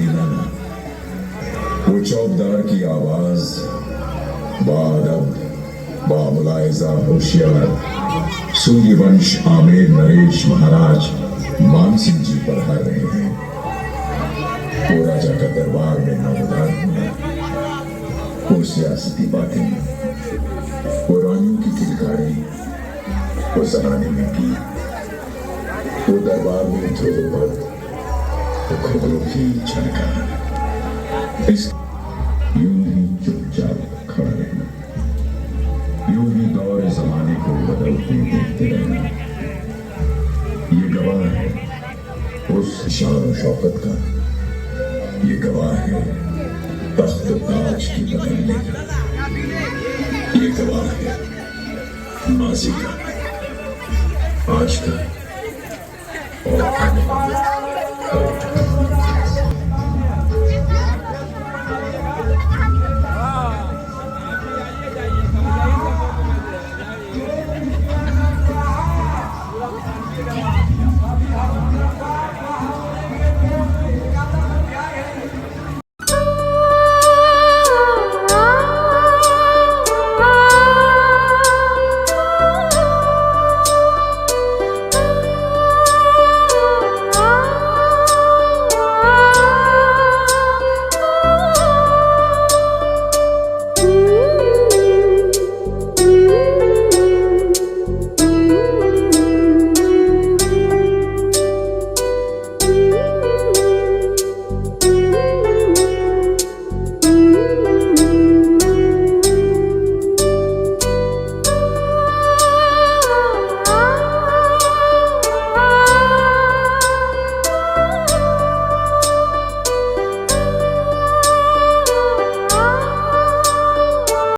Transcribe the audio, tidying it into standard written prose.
दिलाना, वो चौकदार की आवाज बादब बामुलायजा होशियार सूर्यवंश आमेर नरेश महाराज मानसिंह जी पढ़ा रहे हैं। वो राजा का दरबार में नौबदार होना, वो सियासती बातें, वो रानियों की किलकारी, वो जमाने में की, वो दरबार में धोबत, वो खबरों की झनकार, इस यूं ही चुपचाप खड़ा रहना, यूं ही दौर जमाने को बदलते देखते रहना। ये गवाह है उस शान शौकत का, ये गवाह है तख्त ताज की बदलने का, ये गवाह है माजी का, आज का और आने वाले का।